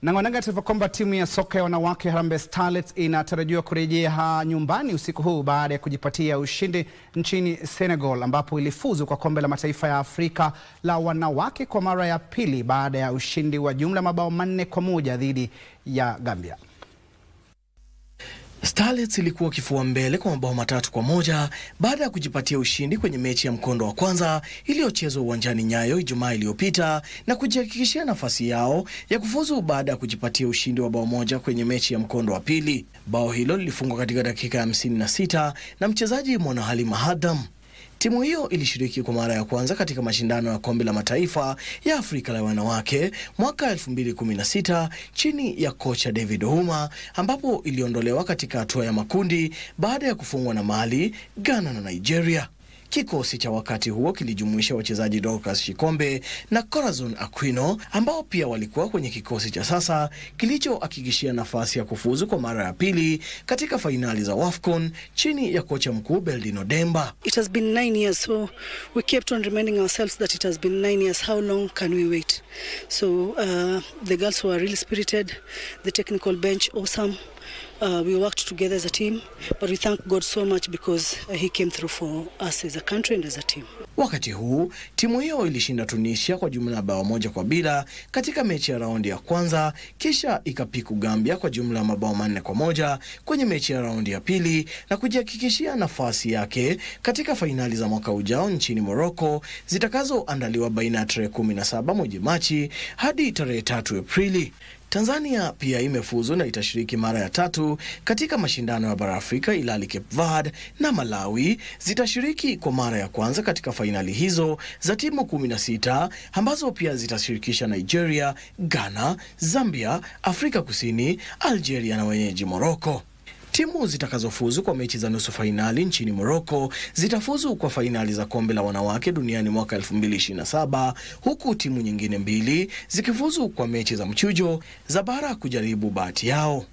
Nangonanga taarifa kwamba timu ya soka ya wanawake Harambee Starlets inatarajiwa kurejea nyumbani usiku huu baada ya kujipatia ushindi nchini Senegal, ambapo ilifuzu kwa kombe la mataifa ya Afrika la wanawake kwa mara ya pili baada ya ushindi wa jumla mabao 4-1 dhidi ya Gambia. Starlets ilikuwa kifua mbele kwa mabao 3-1 baada ya kujipatia ushindi kwenye mechi ya mkondo wa kwanza iliyochezwa uwanjani Nyayo Ijumaa iliyopita na kujihakikishia nafasi yao ya kufuzu baada ya kujipatia ushindi wa bao 1 kwenye mechi ya mkondo wa pili. Bao hilo lilifungwa katika dakika ya 56 na mchezaji Mwanahali Mahadam. Timu hiyo ilishiriki kwa mara ya kwanza katika mashindano ya kombe la mataifa ya Afrika la wanawake mwaka 2016 chini ya kocha David Ouma, ambapo iliondolewa katika hatua ya makundi baada ya kufungwa na Mali, Ghana na Nigeria. Kikosi cha wakati huo kilijumuisha wachezaji Dorcas Shikombe na Corazon Aquino, ambao pia walikuwa kwenye kikosi cha sasa kilichohakikishia nafasi ya kufuzu kwa mara ya pili katika fainali za WAFCON chini ya kocha mkuu Beldino Demba. It has been 9 years, so we kept on reminding ourselves that it has been 9 years. How long can we wait? So the girls were really spirited, the technical bench awesome. We worked together as a team, but we thank God so much because he came through for us as a country and as a team. Wakati huu, timu hiyo ilishinda Tunisia kwa jumla bao 1-0 katika mechi ya raundi ya kwanza, kisha ikapiku Gambia kwa jumla mabao 4-1 kwenye mechi ya raundi ya pili na kujihakikishia nafasi yake katika fainali za mwaka ujao nchini Morocco zitakazoandaliwa baina ya tarehe 17 mwezi Machi hadi tarehe 3 Aprili. Tanzania pia imefuzu na itashiriki mara ya 3 katika mashindano ya bara Afrika, ilhali Cape Verde na Malawi zitashiriki kwa mara ya kwanza katika fainali hizo za timu 16 ambazo pia zitashirikisha Nigeria, Ghana, Zambia, Afrika Kusini, Algeria na wenyeji Morocco. Timu zitakazofuzu kwa mechi za nusu fainali nchini Morocco zitafuzu kwa fainali za kombe la wanawake duniani mwaka 2027, huku timu nyingine 2 zikifuzu kwa mechi za mchujo za bara kujaribu bahati yao.